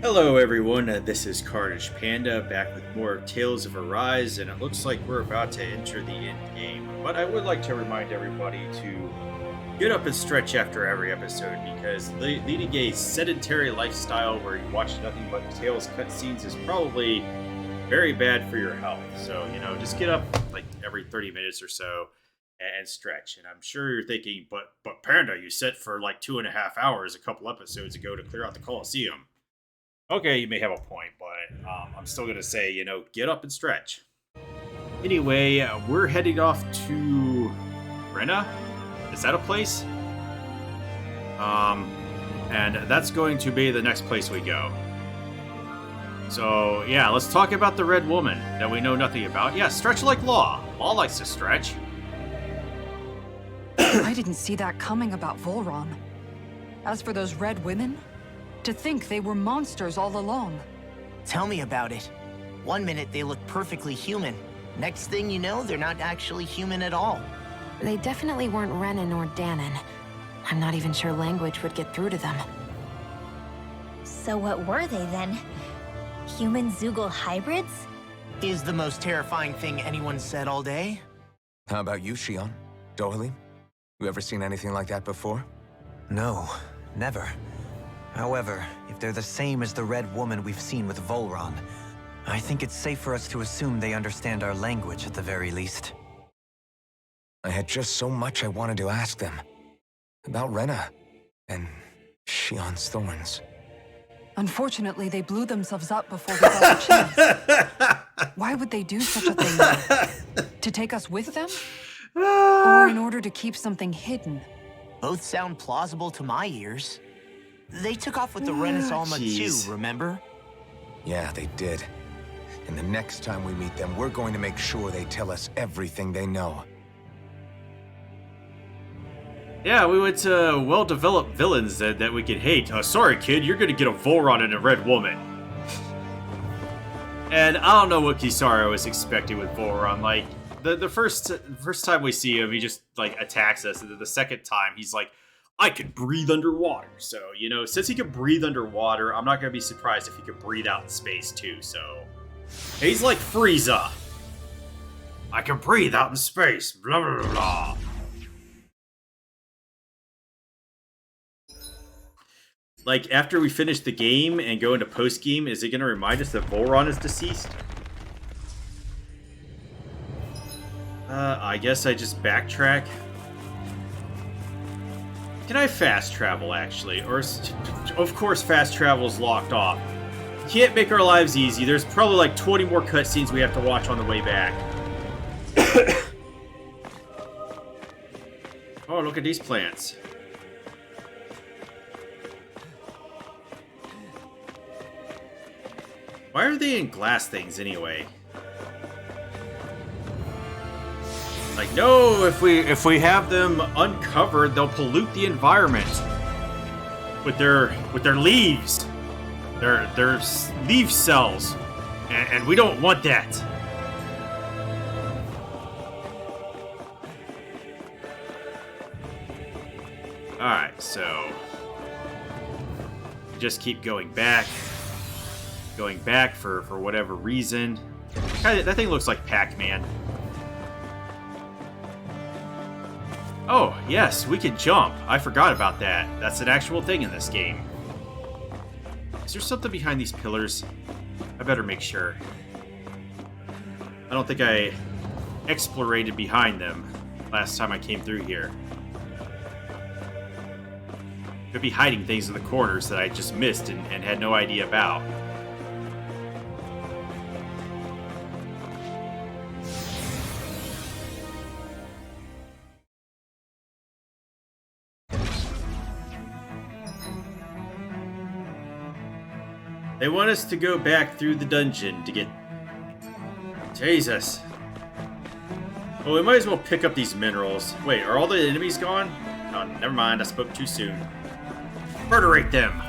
Hello everyone, this is Carnage Panda back with more Tales of Arise, and it looks like we're about to enter the end game. But I would like to remind everybody to get up and stretch after every episode, because leading a sedentary lifestyle where you watch nothing but Tales cutscenes is probably very bad for your health. So, just get up like every 30 minutes or so and stretch. And I'm sure you're thinking, but Panda, you set for like 2.5 hours a couple episodes ago to clear out the Colosseum. Okay, you may have a point, but I'm still going to say, get up and stretch. Anyway, we're heading off to Rena. Is that a place? And that's going to be the next place we go. So, yeah, let's talk about the Red Woman that we know nothing about. Yeah, stretch like Law. Law likes to stretch. I didn't see that coming about Volron. As for those Red Women, to think they were monsters all along. Tell me about it. One minute they look perfectly human. Next thing you know, they're not actually human at all. They definitely weren't Renan or Danon. I'm not even sure language would get through to them. So what were they then? Human Zoogle hybrids? Is the most terrifying thing anyone said all day. How about you, Shion? Dohalim? You ever seen anything like that before? No, never. However, if they're the same as the Red Woman we've seen with Volron, I think it's safe for us to assume they understand our language at the very least. I had just so much I wanted to ask them. About Rena and Shion's thorns. Unfortunately, they blew themselves up before we got a chance. Why would they do such a thing? To take us with them? Or in order to keep something hidden? Both sound plausible to my ears. They took off with the Renaissance too, remember? Yeah, they did. And the next time we meet them, we're going to make sure they tell us everything they know. Yeah, we went to well-developed villains that we could hate. Sorry, kid, you're gonna get a Volron and a Red Woman. And I don't know what Kisara was expecting with Volron. Like, the first time we see him, he just, like, attacks us. And then the second time, he's like, I could breathe underwater. So, since he could breathe underwater, I'm not going to be surprised if he could breathe out in space too. So, he's like Frieza. I can breathe out in space. Blah, blah, blah, blah. Like, after we finish the game and go into post-game, is it going to remind us that Volron is deceased? I guess I just backtrack. Can I fast travel, actually? Or, of course, fast travel is locked off. Can't make our lives easy. There's probably like 20 more cutscenes we have to watch on the way back. Oh, look at these plants. Why are they in glass things, anyway? Like, no, if we have them uncovered, they'll pollute the environment with their leaves, their leaf cells, and we don't want that. All right, so just keep going back for whatever reason. That thing looks like Pac-Man. Oh, yes, we can jump. I forgot about that. That's an actual thing in this game. Is there something behind these pillars? I better make sure. I don't think I explorated behind them last time I came through here. Could be hiding things in the corners that I just missed and had no idea about. They want us to go back through the dungeon to get... Jesus. Well, we might as well pick up these minerals. Wait, are all the enemies gone? Oh, never mind, I spoke too soon. Murderate them!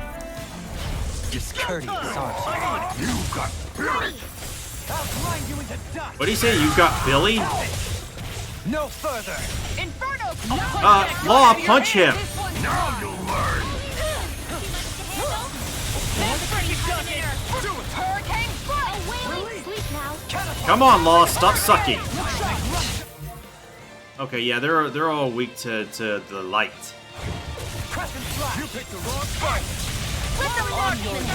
Discourteous, aren't you? You got Billy! I'll grind you into dust! What do you say, you got Billy? No further! Inferno! Law, punch him! Now you'll learn! That's pretty done, Come on, Law, stop sucking. Okay, yeah, they're all weak to the light. You picked the wrong fight.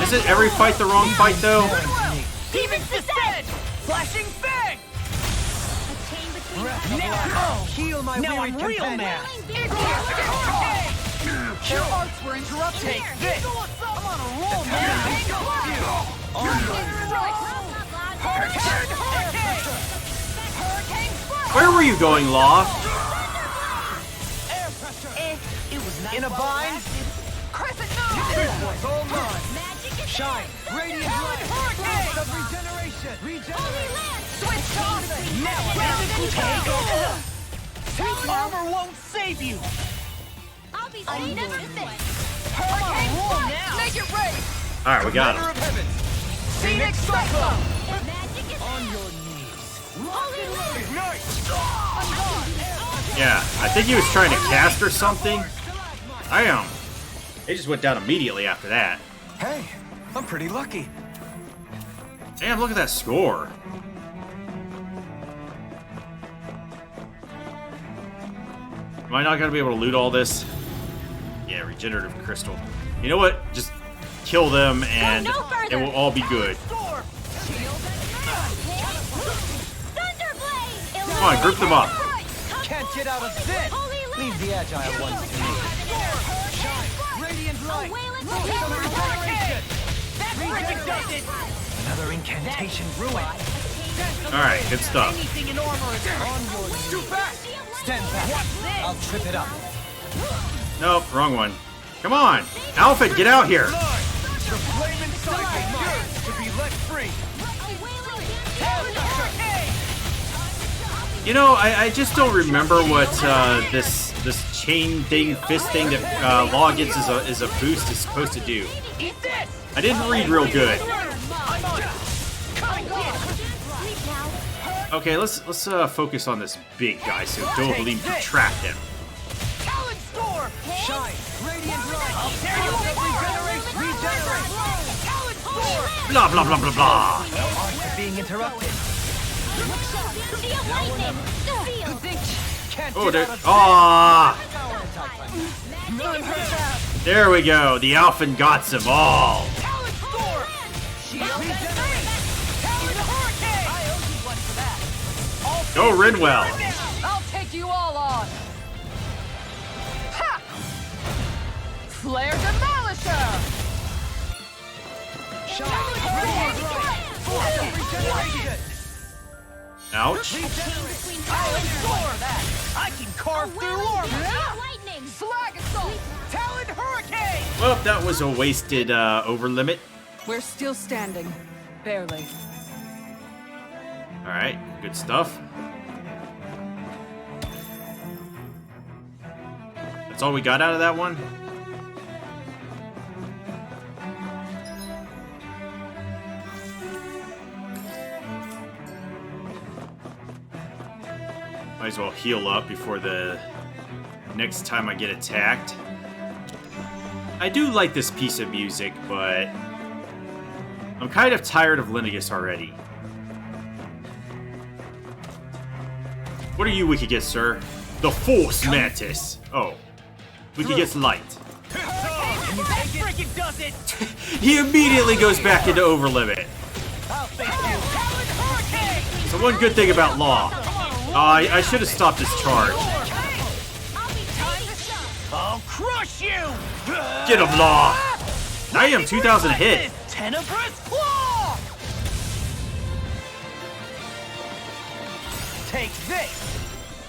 Isn't every fight the wrong fight, though? Demon Descent! Flashing Fang! Now, Heal my Now weary I'm real companion. mad! Your arts were interrupted. Take this! I'm on a roll, man! Where were you going, Law? It was not In a bind. Crescent This one's all mine. Shine. Radiant light. Blast of regeneration. Switch off! Now take over! Armor won't save you! I'll be saying this is it. I'm on a roll now! Make it rain. All right, we got Commander him. of Heavens. Phoenix Cyclone! Magic is On your knees. holy land. Ignite. Yeah, I think he was trying to cast or something. Damn. They just went down immediately after that. Hey, I'm pretty lucky. Damn, look at that score. Am I not gonna be able to loot all this? Yeah, regenerative crystal. You know what? Just kill them and Go no further. it will all be good. Thunderblade. Come on, group them up. Can't get out of this. Holy land. Leave the agile ones to me. Radiant light. That freaking does it! Another incantation ruined. All right, good stuff. Anything in armor is On your knees. Stand back. I'll trip it up. Nope, wrong one. Come on, Alfred, get out here. The flaming cycle yearns to be let free. You know, I just don't remember what this chain thing, fist thing that Law gets as a boost is supposed to do. Eat this! I didn't read real good. I'm on it! Come get it! Okay, let's focus on this big guy so Dohalim can trap him. Talon Storm! Shine. Radiant light. I'll tear you apart! Regenerate. Talon Storm! Blah blah blah blah blah. No art to being interrupted. Can't Oh, get there. out of Ah, None heard that. there we go. The Alphen got them all. Talon Storm! Shield Regenerate! Talon Hurricane! I owe you one for that. Go Rinwell. I'll take you all on. Ha! Flare Demolisher! Shine. Radiant light. Force of regeneration. Ouch. Talon Storm! I can carve through armor! Lightning. Slag Assault! Talon Hurricane! Well, that was a wasted over limit. We're still standing. Barely. All right, good stuff. That's all we got out of that one. Might as well heal up before the next time I get attacked. I do like this piece of music, but I'm kind of tired of Linnaeus already. What are you, Wikigits, sir? The Force Mantis. Oh, Wikigits Light. That freaking does it! He immediately goes back into overlimit. I'll face you! Talon Hurricane! So one good thing about Law. I should have stopped his charge. I'll crush you! Get him, Law. I am 2,000 hit. Tenebrous Claw! Take this!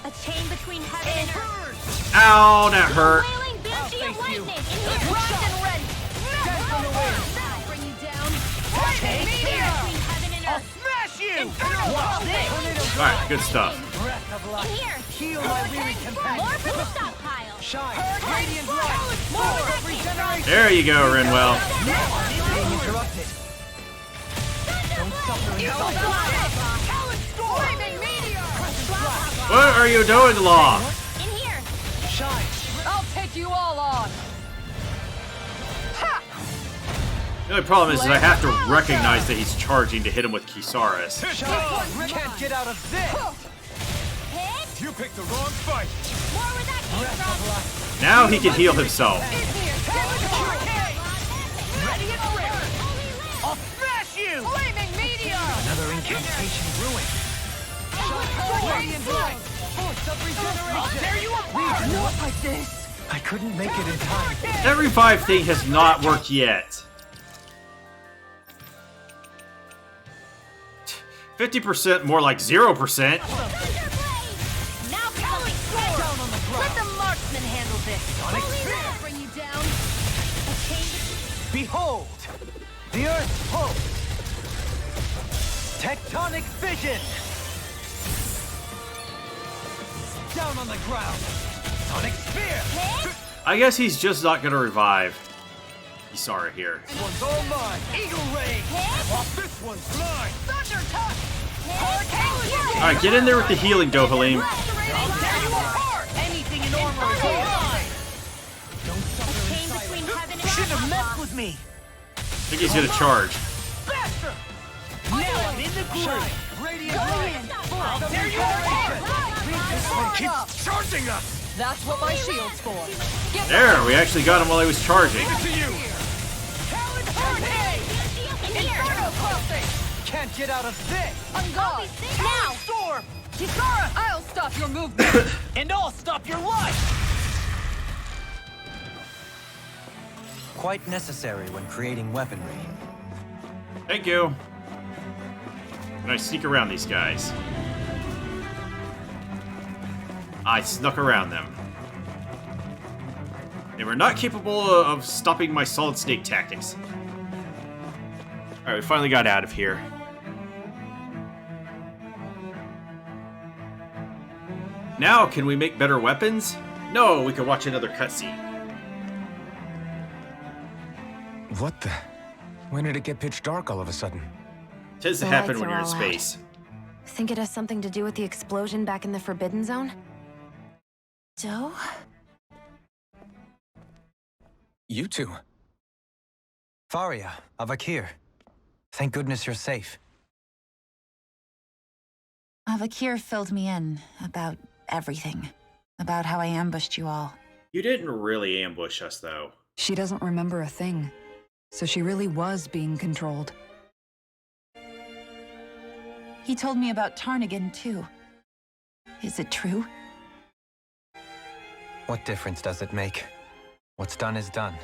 A chain between heaven and earth. Ow, that hurt. Wailing banshee of face you. lightning. In here. Rise and rend. That'll bring you down. Take Chain here! between heaven and I'll earth. smash you! Watch this. All right, good stuff. Breath of In life. here. Heal my weary More companion. from the stockpile. Shine. Radiant light. More Force of lightning. regeneration. There you go, Rinwell. Being interrupted. Don't suffer in silence. Talon Storm! Flaming meteor. What are you doing, Law? In here. Shine. I'll take you all on. The only problem is that I have to recognize that he's charging to hit him with Kisaris. Can't get out of this! Hit. You picked the wrong fight! More where that came from. Now he can heal himself. Ready and ready. I'll smash you! Flaming meteor. Another incantation ruined. Radiant blade. Force of regeneration! There you are. Not like this! I couldn't make it in time. That revive thing has not worked yet. 50%, more like 0%. Now coming forward. Down on the Let ground! the marksman handle this. Sonic That'll bring you down. A change. Behold! The Earth's pulse! Tectonic vision! Down on the ground! Sonic sphere! I guess he's just not gonna revive Kisara here. This one's all mine! Eagle ray! While this one's mine! Thunder touch. Alright, get in there with the healing, Dohalim. Tear you apart. Anything in armor is mine. Chain between heaven and Shouldn't have earth. messed with me! I think he's gonna charge. Faster! Now I'm in the groove! Radiant light! Tear you apart. This one keeps charging us! That's what my shield's for. There, we actually got him while he was charging. To you! Talon hurricane. Inferno crossing. Can't get out of this! On guard. Now. Storm. Kisara. I'll stop your movement. And I'll stop your life! Quite necessary when creating weaponry. Thank you. Can I sneak around these guys? I snuck around them. They were not capable of stopping my solid snake tactics. Alright, we finally got out of here. Now, can we make better weapons? No, we can watch another cutscene. What the? When did it get pitch dark all of a sudden? Tends to The happen lights when are you're in all out. space. Think it has something to do with the explosion back in the Forbidden Zone? Joe? You two. Faria, Avakir. Thank goodness you're safe. Avakir filled me in about everything. About how I ambushed you all. You didn't really ambush us, though. She doesn't remember a thing. So she really was being controlled. He told me about Tarnigan, too. Is it true? What difference does it make? What's done is done.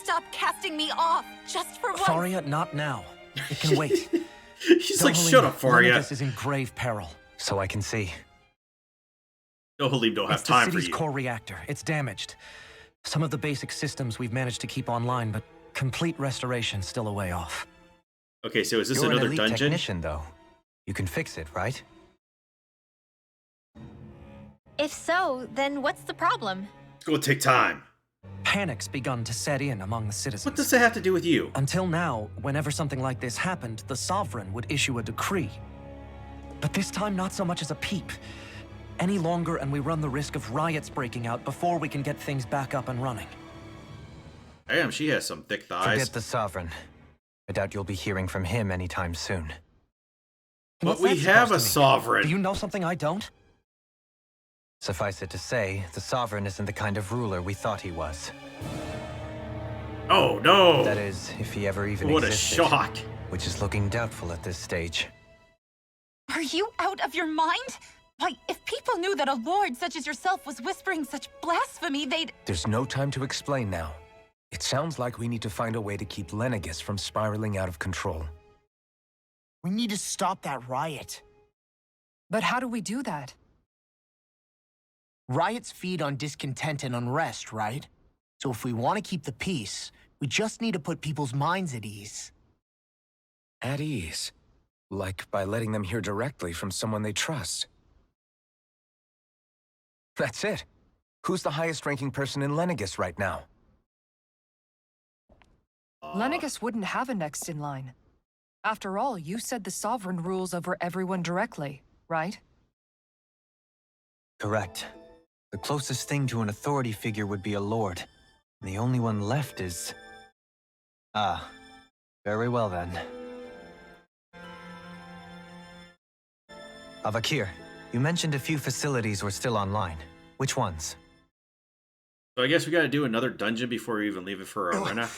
Stop casting me off, just for once! Faria, not now. It can wait. He's like, shut up, Faria. This is in grave peril. So I can see. Dohalim don't have It's time the for city's you. core reactor. It's damaged. Some of the basic systems we've managed to keep online, but complete restoration still a way off. Okay, so is this You're an another elite dungeon? technician, though. You can fix it, right? If so, then what's the problem? It's gonna take time. Panic's begun to set in among the citizens. What does that have to do with you? Until now, whenever something like this happened, the Sovereign would issue a decree. But this time, not so much as a peep. Any longer, and we run the risk of riots breaking out before we can get things back up and running. Damn, she has some thick thighs. Forget the Sovereign. I doubt you'll be hearing from him anytime soon. But What's we that have a supposed to mean? sovereign. Do you know something I don't? Suffice it to say, the Sovereign isn't the kind of ruler we thought he was. Oh no! That is, if he ever even What a existed. shock! Which is looking doubtful at this stage. Are you out of your mind? Why, if people knew that a lord such as yourself was whispering such blasphemy, they'd... There's no time to explain now. It sounds like we need to find a way to keep Lenegis from spiraling out of control. We need to stop that riot. But how do we do that? Riots feed on discontent and unrest, right? So if we want to keep the peace, we just need to put people's minds at ease. At ease? Like by letting them hear directly from someone they trust. That's it. Who's the highest-ranking person in Lenegis right now? Lenegis wouldn't have a next in line. After all, you said the Sovereign rules over everyone directly, right? Correct. The closest thing to an authority figure would be a lord. The only one left is Ah, very well then. Avakir, you mentioned a few facilities were still online. Which ones? So I guess we gotta do another dungeon before we even leave it for Arena.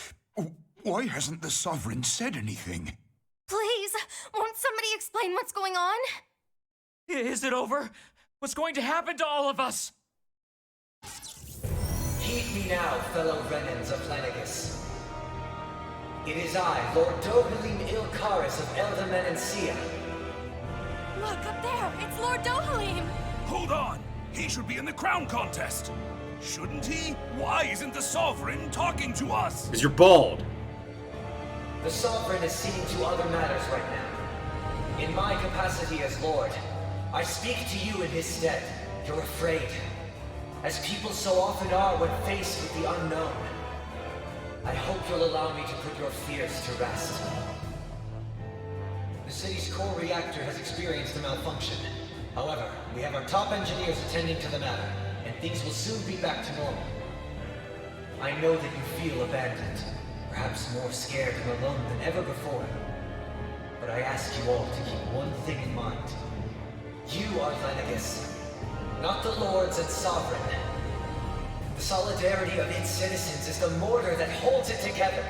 Why hasn't the Sovereign said anything? Please, won't somebody explain what's going on? Is it over? What's going to happen to all of us? Heed me now, fellow Renans of Lenegus. It is I, Lord Dohalim Ilkaris of Eldaman and Sia. Look, up there! It's Lord Dohalim! Hold on! He should be in the crown contest! Shouldn't he? Why isn't the Sovereign talking to us? Because you're bald. The Sovereign is seeing to other matters right now. In my capacity as Lord, I speak to you in his stead. You're afraid, as people so often are when faced with the unknown. I hope you'll allow me to put your fears to rest. The city's core reactor has experienced a malfunction. However, we have our top engineers attending to the matter, and things will soon be back to normal. I know that you feel abandoned, perhaps more scared and alone than ever before. But I ask you all to keep one thing in mind. You are Lenegus, not the Lords and Sovereign. The solidarity of its citizens is the mortar that holds it together.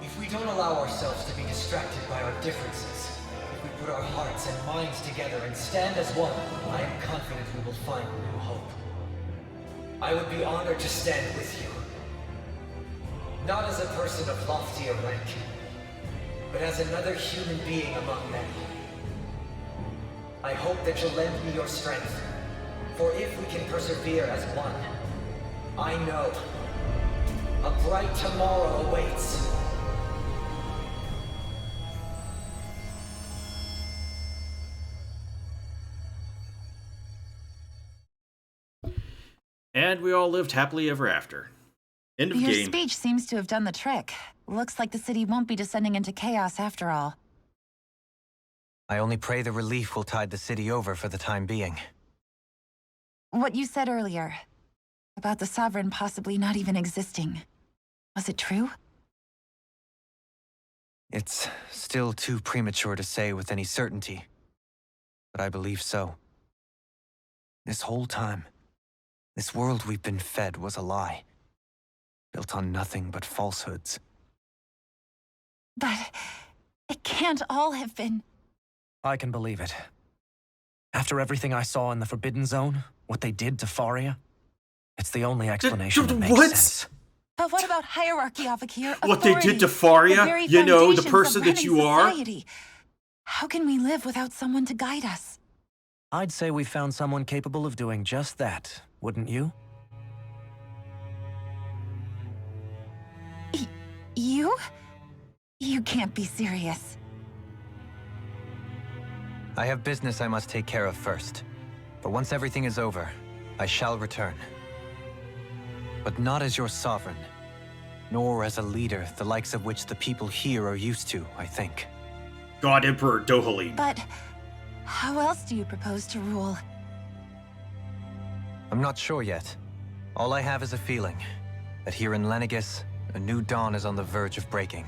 If we don't allow ourselves to be distracted by our differences, if we put our hearts and minds together and stand as one, I am confident we will find new hope. I would be honored to stand with you. Not as a person of loftier rank, but as another human being among many. I hope that you'll lend me your strength, for if we can persevere as one, I know a bright tomorrow awaits. And we all lived happily ever after. End of Your game. speech seems to have done the trick. Looks like the city won't be descending into chaos after all. I only pray the relief will tide the city over for the time being. What you said earlier, about the Sovereign possibly not even existing, was it true? It's still too premature to say with any certainty, but I believe so. This whole time, this world we've been fed was a lie, built on nothing but falsehoods. But it can't all have been... I can believe it. After everything I saw in the Forbidden Zone, what they did to Faria, it's the only explanation that makes What? sense. But what about hierarchy, Avakir? What they did to Authority, Faria? the very You know, the foundations of person that running you are? society. How can we live without someone to guide us? I'd say we found someone capable of doing just that, wouldn't you? You? You can't be serious. I have business I must take care of first. But once everything is over, I shall return. But not as your sovereign, nor as a leader the likes of which the people here are used to, I think. God Emperor Dohalim. But how else do you propose to rule? I'm not sure yet. All I have is a feeling that here in Lenegus, a new dawn is on the verge of breaking.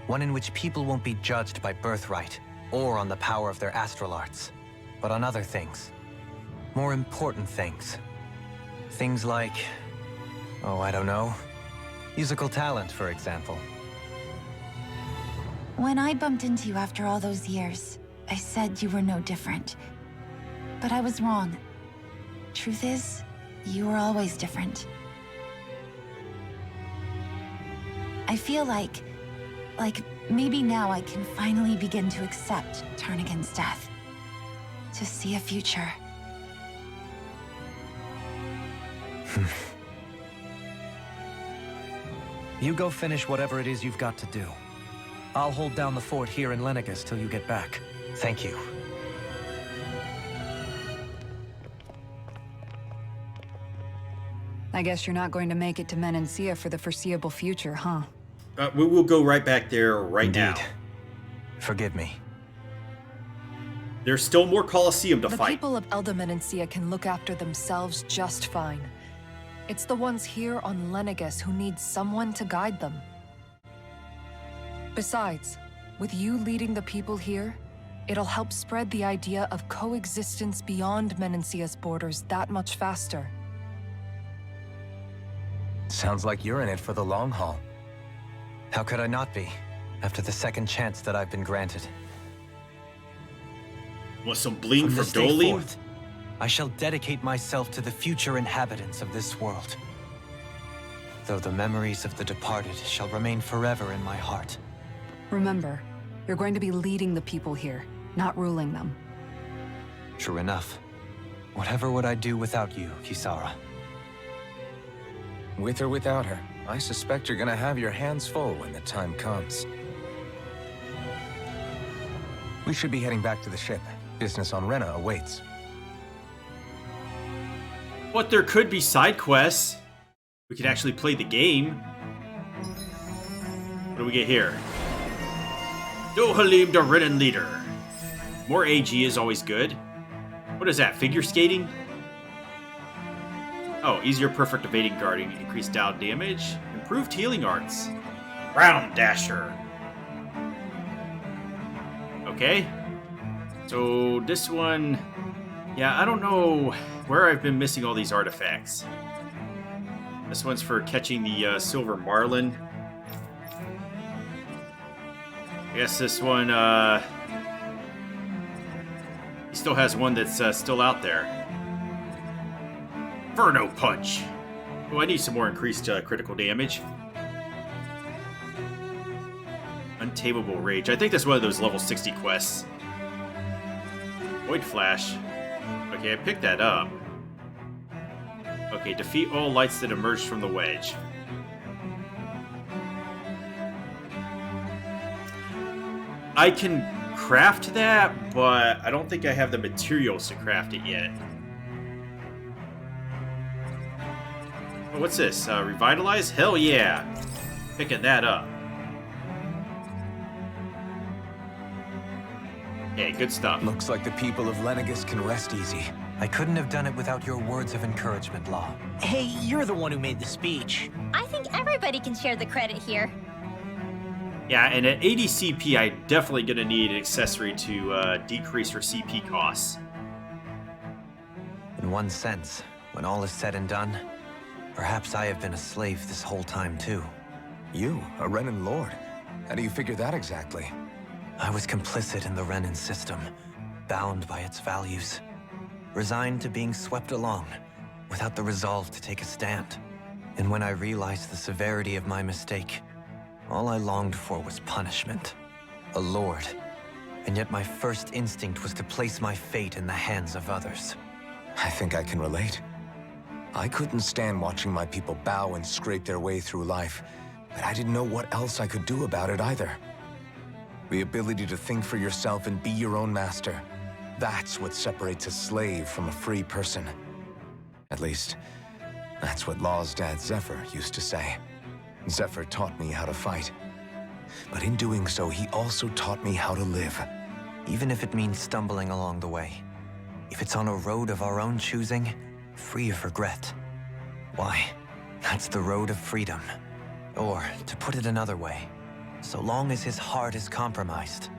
One in which people won't be judged by birthright or on the power of their astral arts, but on other things. More important things. Things like, oh, I don't know, musical talent, for example. When I bumped into you after all those years, I said you were no different. But I was wrong. Truth is, you were always different. I feel like maybe now I can finally begin to accept turn against death. To see a future. You go finish whatever it is you've got to do. I'll hold down the fort here in Lenegus till you get back. Thank you. I guess you're not going to make it to Menancia for the foreseeable future, huh? We will go right back there right now. Forgive me. There's still more Colosseum to The fight. people of Elda Menancia can look after themselves just fine. It's the ones here on Lenegus who need someone to guide them. Besides, with you leading the people here, it'll help spread the idea of coexistence beyond Menancia's borders that much faster. Sounds like you're in it for the long haul. How could I not be, after the second chance that I've been granted? Want some bling from this day Dohalim? forth, I shall dedicate myself to the future inhabitants of this world. Though the memories of the departed shall remain forever in my heart. Remember, you're going to be leading the people here, not ruling them. True enough. Whatever would I do without you, Kisara? With or without her, I suspect you're gonna have your hands full when the time comes. We should be heading back to the ship. Business on Rena awaits. But there could be side quests. We could actually play the game. What do we get here? Dohalim, the Renan leader. More AG is always good. What is that, figure skating? Oh, easier perfect evading guarding, increased down damage, improved healing arts. Round Dasher. Okay. So this one, yeah, I don't know where I've been missing all these artifacts. This one's for catching the silver marlin. I guess this one, he still has one that's still out there. Inferno Punch. Oh, I need some more increased critical damage. Untamable Rage. I think that's one of those level 60 quests. Void Flash. Okay, I picked that up. Okay, defeat all lights that emerged from the wedge. I can craft that, but I don't think I have the materials to craft it yet. Oh, what's this? Revitalize? Hell yeah! Picking that up. Okay, good stuff. Looks like the people of Lenegus can rest easy. I couldn't have done it without your words of encouragement, Law. Hey, you're the one who made the speech. I think everybody can share the credit here. Yeah, and at 80 CP, I'm definitely going to need an accessory to decrease her CP costs. In one sense, when all is said and done, perhaps I have been a slave this whole time, too. You, a Renan Lord? How do you figure that exactly? I was complicit in the Renan system, bound by its values, resigned to being swept along, without the resolve to take a stand. And when I realized the severity of my mistake, all I longed for was punishment. A lord. And yet my first instinct was to place my fate in the hands of others. I think I can relate. I couldn't stand watching my people bow and scrape their way through life, but I didn't know what else I could do about it either. The ability to think for yourself and be your own master. That's what separates a slave from a free person. At least, that's what Law's dad Zephyr used to say. Zephyr taught me how to fight. But in doing so, he also taught me how to live. Even if it means stumbling along the way. If it's on a road of our own choosing, free of regret. Why, that's the road of freedom. Or, to put it another way, so long as his heart is compromised,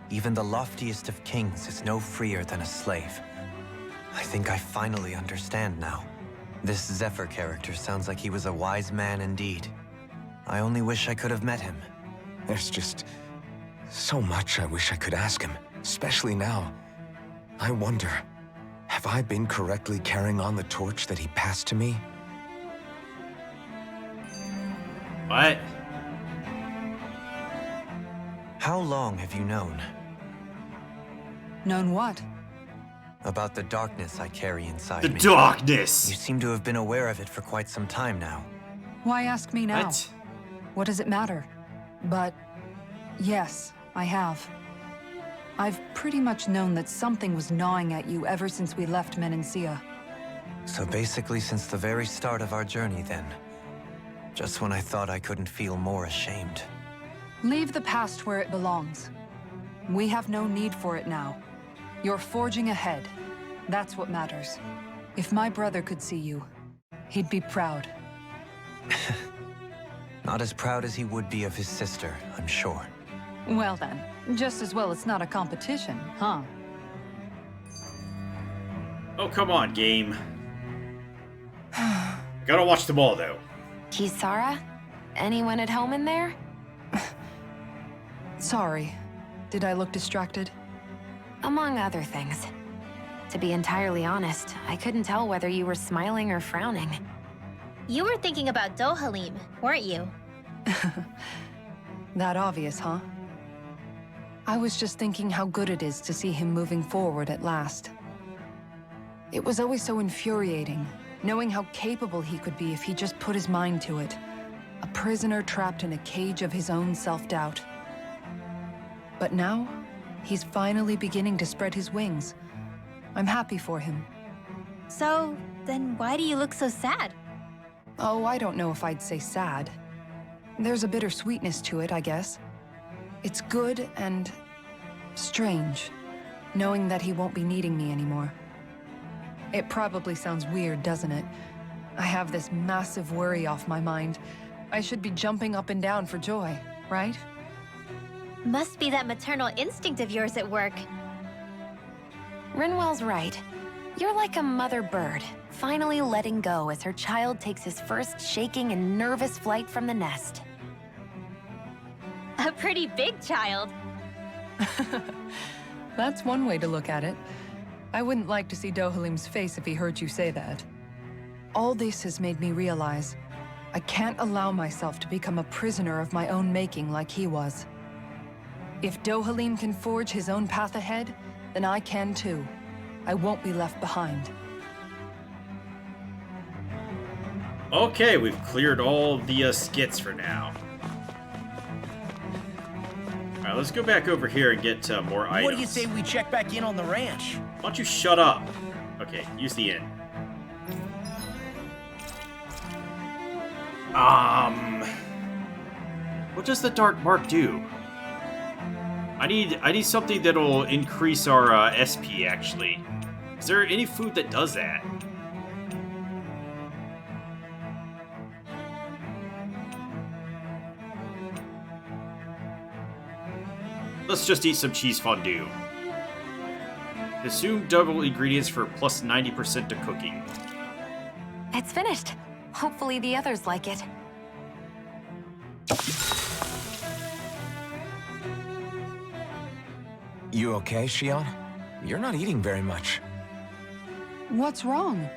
even the loftiest of kings is no freer than a slave. I think I finally understand now. This Zephyr character sounds like he was a wise man indeed. I only wish I could have met him. There's just so much I wish I could ask him, especially now. I wonder, have I been correctly carrying on the torch that he passed to me? What? How long have you known? Known what? About the darkness I carry inside The me. darkness! You seem to have been aware of it for quite some time now. Why ask me now? What? What does it matter? But yes, I have. I've pretty much known that something was gnawing at you ever since we left Menancia. So basically since the very start of our journey then. Just when I thought I couldn't feel more ashamed. Leave the past where it belongs. We have no need for it now. You're forging ahead. That's what matters. If my brother could see you, He'd be proud. Not as proud as he would be of his sister, I'm sure. Well then, just as well it's not a competition, huh? Oh, come on, game. Gotta watch them all, though. Kisara? Anyone at home in there? Sorry. Did I look distracted? Among other things. To be entirely honest, I couldn't tell whether you were smiling or frowning. You were thinking about Dohalim, weren't you? That obvious, huh? I was just thinking how good it is to see him moving forward at last. It was always so infuriating, knowing how capable he could be if he just put his mind to it. A prisoner trapped in a cage of his own self-doubt. But now, he's finally beginning to spread his wings. I'm happy for him. So, then why do you look so sad? Oh, I don't know if I'd say sad. There's a bittersweetness to it, I guess. It's good and strange, knowing that he won't be needing me anymore. It probably sounds weird, doesn't it? I have this massive worry off my mind. I should be jumping up and down for joy, right? Must be that maternal instinct of yours at work. Rinwell's right. You're like a mother bird, finally letting go as her child takes his first shaking and nervous flight from the nest. A pretty big child. That's one way to look at it. I wouldn't like to see Dohalim's face if he heard you say that. All this has made me realize I can't allow myself to become a prisoner of my own making like he was. If Dohalim can forge his own path ahead, then I can too. I won't be left behind. Okay, we've cleared all the skits for now. Alright, let's go back over here and get more items. What do you say we check back in on the ranch? Why don't you shut up? Okay, use the inn. What does the Dark Mark do? I need something that'll increase our SP, actually. Is there any food that does that? Let's just eat some cheese fondue. Consume double ingredients for plus 90% to cooking. It's finished. Hopefully the others like it. You okay, Shion? You're not eating very much. What's wrong?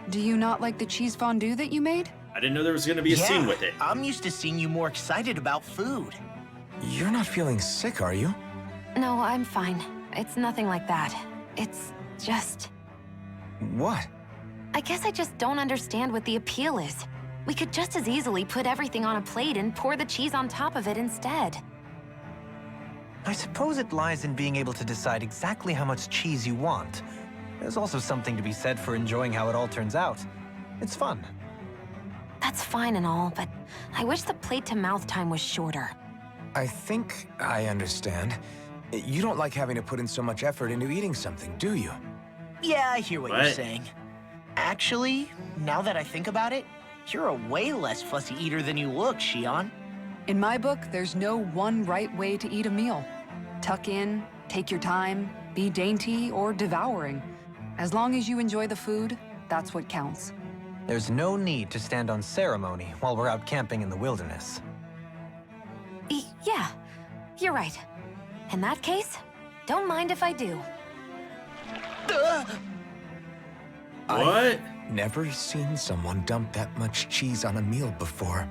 Do you not like the cheese fondue that you made? I didn't know there was going to be a scene with it. I'm used to seeing you more excited about food. You're not feeling sick, are you? No, I'm fine. It's nothing like that. It's just... What? I guess I just don't understand what the appeal is. We could just as easily put everything on a plate and pour the cheese on top of it instead. I suppose it lies in being able to decide exactly how much cheese you want. There's also something to be said for enjoying how it all turns out. It's fun. That's fine and all, but I wish the plate-to-mouth time was shorter. I think I understand. You don't like having to put in so much effort into eating something, do you? Yeah, I hear what you're saying. Actually, now that I think about it, you're a way less fussy eater than you look, Shion. In my book, there's no one right way to eat a meal. Tuck in, take your time, be dainty or devouring. As long as you enjoy the food, that's what counts. There's no need to stand on ceremony while we're out camping in the wilderness. Yeah, you're right. In that case, don't mind if I do. What? I've never seen someone dump that much cheese on a meal before.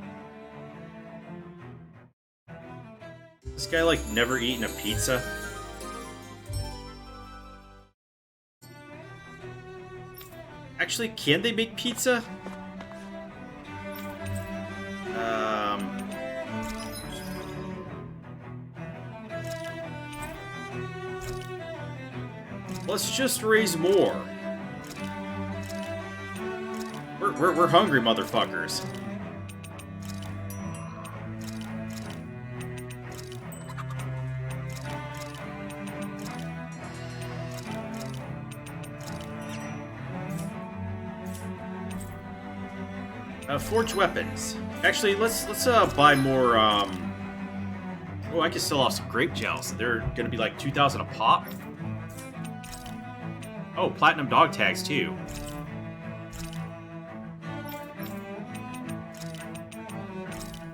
This guy, like, never eaten a pizza? Actually, can they make pizza? Let's just raise more. We're hungry, motherfuckers. Forge weapons. Actually, let's buy more. Oh, I can sell off some grape gels. They're gonna be like 2,000 a pop. Oh, platinum dog tags too.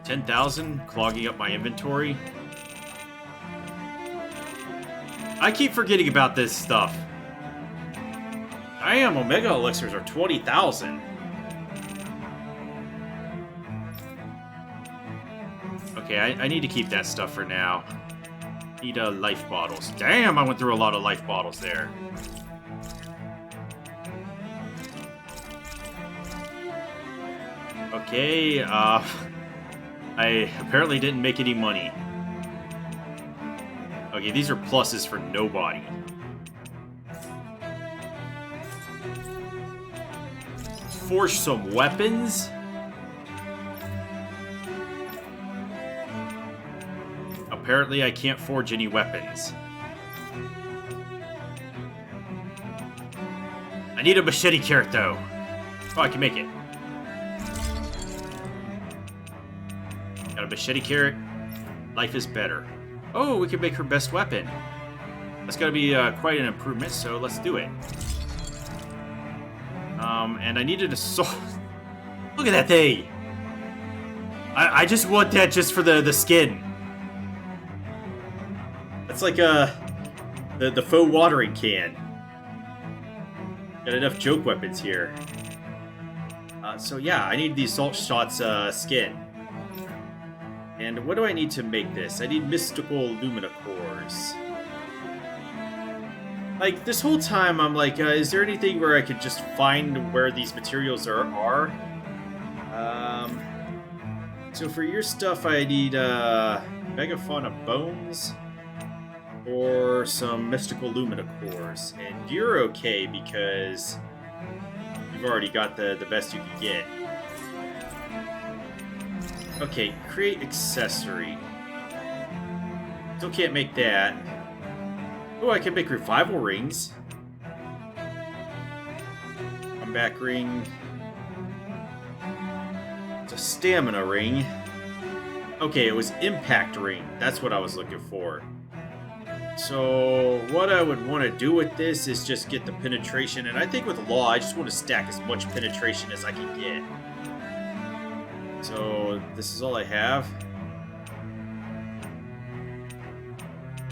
$10,000, clogging up my inventory. I keep forgetting about this stuff. Damn, Omega elixirs are 20,000. Okay, I need to keep that stuff for now. Need life bottles. Damn, I went through a lot of life bottles there. Okay, I apparently didn't make any money. Okay, these are pluses for nobody. Forge some weapons? Apparently I can't forge any weapons. I need a machete carrot though. Oh, I can make it. Got a machete carrot. Life is better. Oh, we can make her best weapon. That's gotta be quite an improvement, so let's do it. And I needed a sword. Look at that thing! I just want that just for the skin. That's like the faux watering can. Got enough joke weapons here. So yeah, I need the Assault Shots skin. And what do I need to make this? I need mystical Lumina cores. Like, this whole time I'm like, is there anything where I could just find where these materials are? So for your stuff I need Megafauna Bones or some mystical Lumina cores. And you're okay because you've already got the best you can get. Okay, create accessory. Still can't make that. Oh, I can make revival rings. Comeback ring. It's a stamina ring. Okay, it was impact ring. That's what I was looking for. So what I would want to do with this is just get the penetration. And I think with law, I just want to stack as much penetration as I can get. So this is all I have.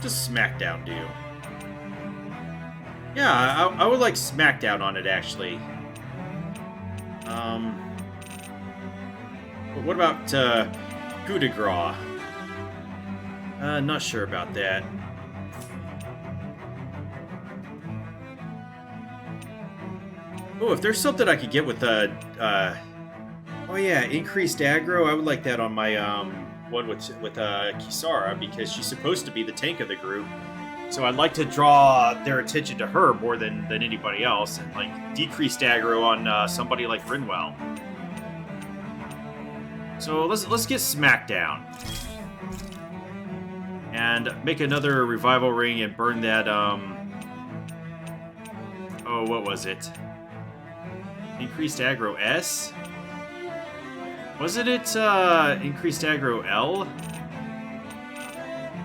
Just Smackdown do. Yeah, I would like Smackdown on it actually. But what about coup de grace? Not sure about that. Oh, if there's something I could get with oh yeah, increased aggro. I would like that on my one with Kisara because she's supposed to be the tank of the group. So I'd like to draw their attention to her more than anybody else, and like decreased aggro on somebody like Rinwell. So let's get Smackdown and make another revival ring and burn that. Oh, what was it? Increased aggro S. Wasn't it increased aggro L?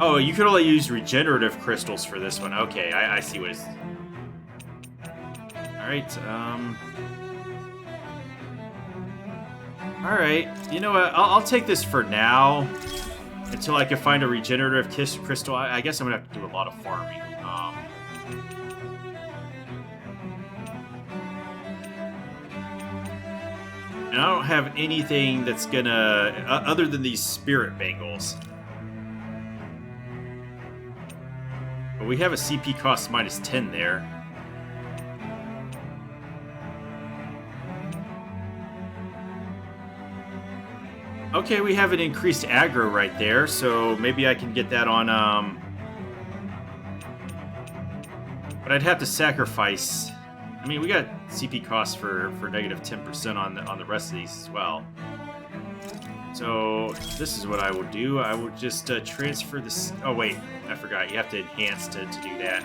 Oh, you could only use regenerative crystals for this one. Okay, I see what it's... Alright, Alright, you know what? I'll take this for now. Until I can find a regenerative crystal. I guess I'm gonna have to do a lot of farming. And I don't have anything that's gonna... other than these spirit bangles. But we have a CP cost minus 10 there. Okay, we have an increased aggro right there, so maybe I can get that on, but I'd have to sacrifice... I mean, we got CP costs for negative 10% on the rest of these as well. So this is what I would do. I would just transfer this... Oh, wait. I forgot. You have to enhance to do that.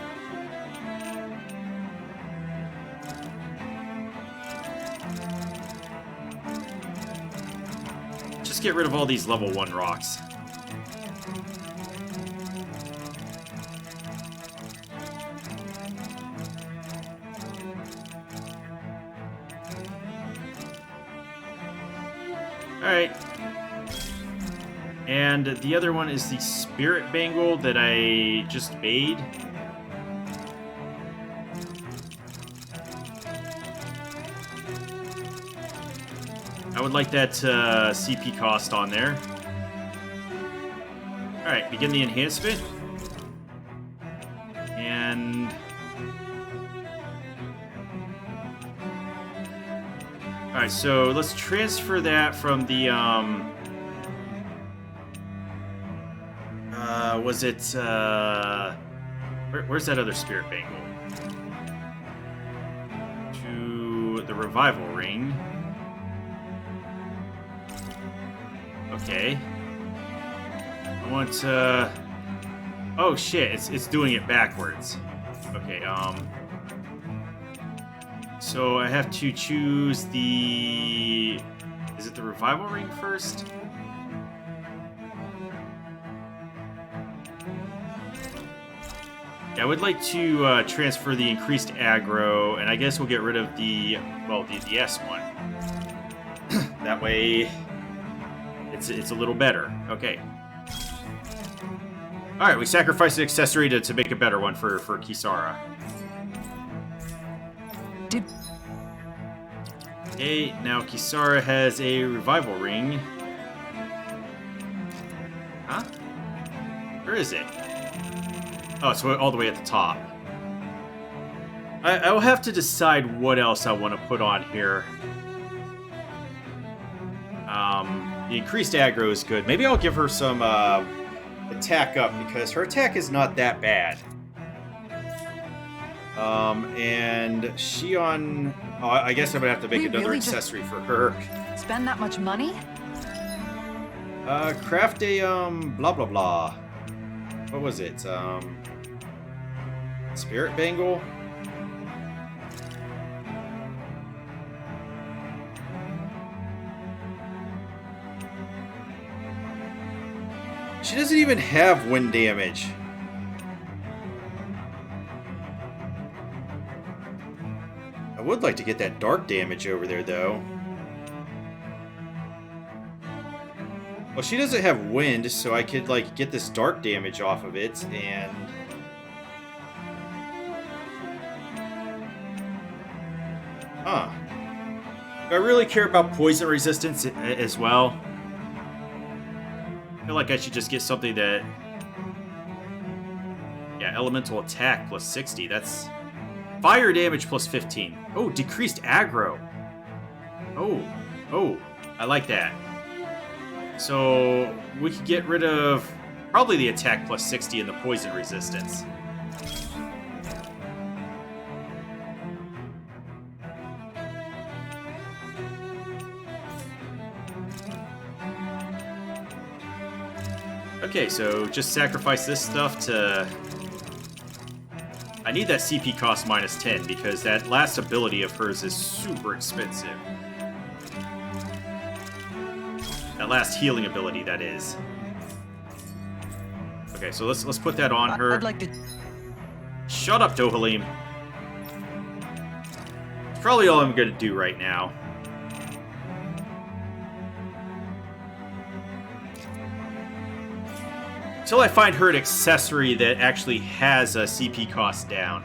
just get rid of all these level 1 rocks. Alright. And the other one is the Spirit Bangle that I just made. I would like that CP cost on there. Alright, begin the enhancement. And... Alright, so let's transfer that from the, was it, where's that other Spirit Bangle? To the Revival Ring. Okay. I want to... Oh shit, it's doing it backwards. Okay, so I have to choose the... Is it the Revival Ring first? Yeah, I would like to transfer the increased aggro, and I guess we'll get rid of the, well, the S one. That way, it's a little better. Okay. All right, we sacrificed an accessory to make a better one for Kisara. Okay, now Kisara has a revival ring. Huh? Where is it? Oh, it's all the way at the top. I will have to decide what else I want to put on here. The increased aggro is good. Maybe I'll give her some attack up because her attack is not that bad. And Shion... Oh, I guess I'm gonna have to make another accessory for her. Spend that much money? Craft a, blah blah blah. What was it? Spirit Bangle? She doesn't even have wind damage. I would like to get that dark damage over there, though. Well, she doesn't have wind, so I could, like, get this dark damage off of it, and... Huh. Do I really care about poison resistance as well? I feel like I should just get something that... Yeah, elemental attack plus 60. That's... Fire damage plus 15. Oh, decreased aggro. Oh, I like that. So, we could get rid of probably the attack plus 60 and the poison resistance. Okay, so just sacrifice this stuff to... I need that CP cost minus 10 because that last ability of hers is super expensive. That last healing ability, that is. Okay, so let's put that on her. I'd like to... Shut up, Dohalim. It's probably all I'm gonna do right now. Until I find her an accessory that actually has a CP cost down.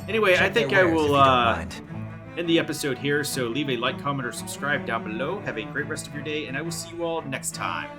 Anyway, I think I will end the episode here, so leave a like, comment, or subscribe down below. Have a great rest of your day, and I will see you all next time.